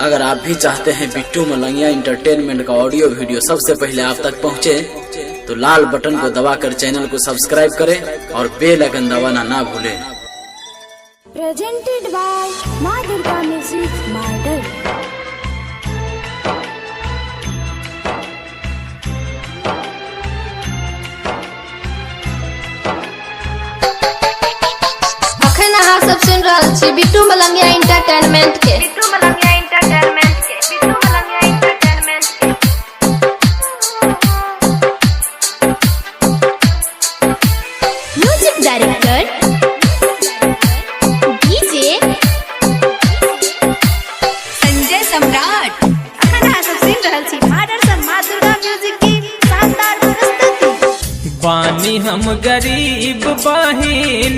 अगर आप भी चाहते हैं बिट्टू मलंगिया एंटरटेनमेंट का ऑडियो वीडियो सबसे पहले आप तक पहुंचे, तो लाल बटन को दबाकर चैनल को सब्सक्राइब करें और बेल आइकन दबाना ना भूलें। Presented by माँ दुर्गा म्यूजिक मॉडल। अखन अहाँ सब सुन रहल छी बिट्टू मलंगिया एंटरटेनमेंट के। म्यूजिक डायरेक्टर डीजे संजय सम्राट। अखन अहाँ सब सुन रहल छी माँ दुर्गा म्यूजिक की शानदार प्रस्तुति। बानी हम गरीब बहिन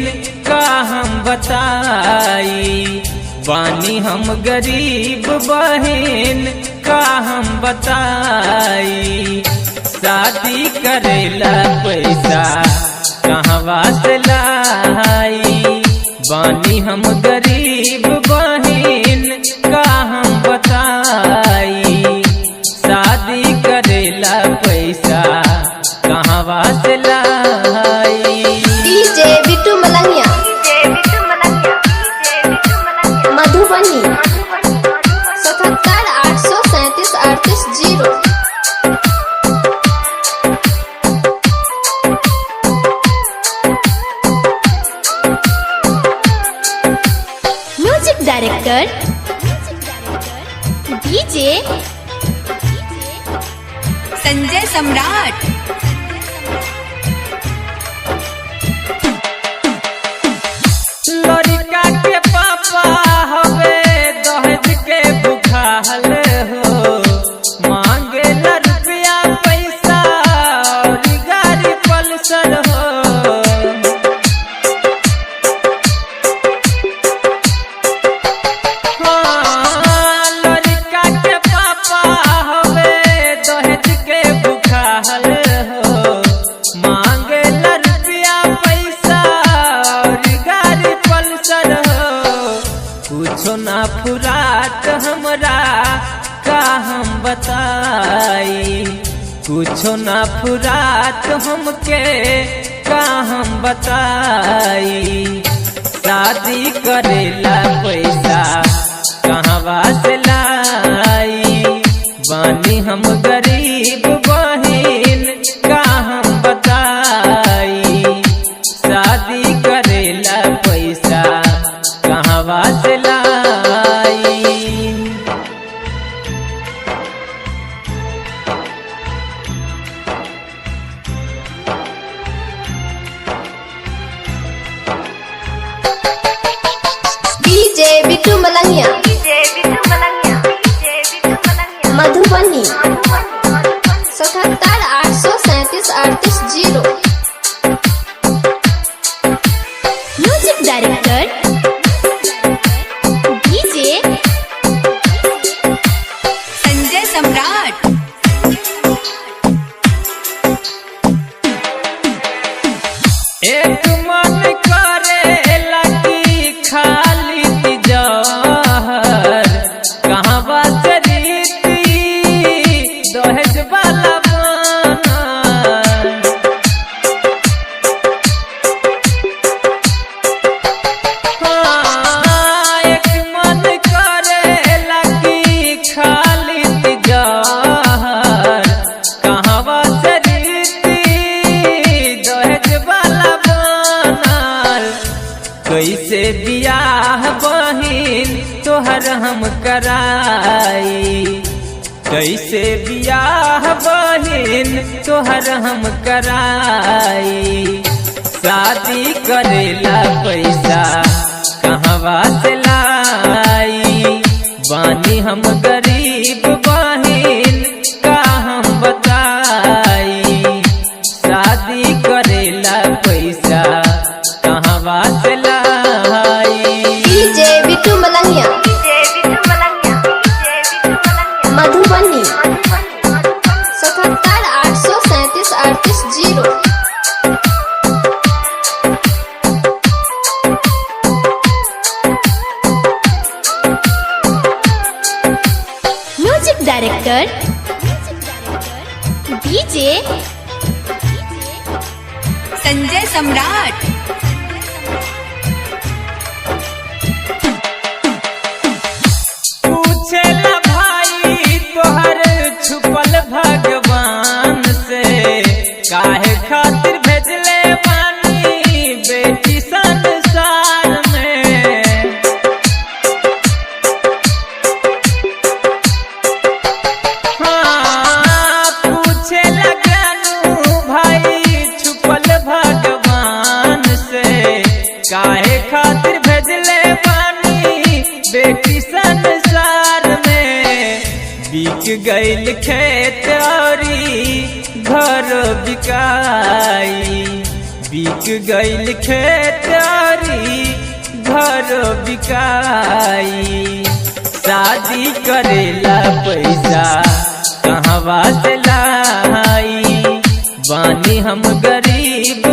का हम बताई, बानी हम गरीब बहिन का हम बताई। शादी करेला पैसा कहवा से लाई, बानी हम गरीब बहिन का हम बताई। शादी करेला पैसा कहवा से लाई। DJ Bittu Malangiya Madhubani 77 837 38 0। Music director DJ Sanjay Samrat. लड़का के पापा हवे दहेज के भुखाल हो, मांगे रुपया पैसा और गाड़ी पल्सर हो। हाँ, लड़का के पापा हवे दहेज के भुखाल हो, मांगे रुपया पैसा और गाड़ी पल्सर हो। कुछो ना फुरात हमरा का हम बताई, कुछो ना फुरात हमके का हम बताई। शादी करेला पैसा कहवा से लाई, बानी हम गरीब बहिन का हम बताई। शादी करेला पैसा कहवा से लाई। DJ Bittu Malangiya Madhubani 77 837 38 0। Music director DJ Sanjay Samrat. एक मन करे लगी खाली तिजोहर, कहवा से रीति दहेज वाला बनल। हाँ, एक मन करे लगी खाली तिजोहर, कहवा से रीति दहेज वाला बनल। कैसे बियाह बहिन तोहर हम कराई, कैसे बियाह बहिन तोहर हम कराई। शादी करेला पैसा कहवा से लाई, बानी हम गरीब बहिन का हम बताई। शादी करेला पैसा कहवा से लाई। DJ Bittu Malangiya Madhubani 77 837 38 0। Director DJ Sanjay Samrat. पूछेला भाई तोहर छुपल भगवान से, काहे खातिर भेजले बानी बेटी संसार में। हाँ, पूछेला ज्ञानू भाई छुपल भगवान से, काहे खातिर भेजले बानी बेटी संसार में। बिक गईल खेत औरी घर बिकाई, बिक गईल खेत औरी घर बिकाई। शादी करेला पैसा कहवा से लाई, बानी हम गरीब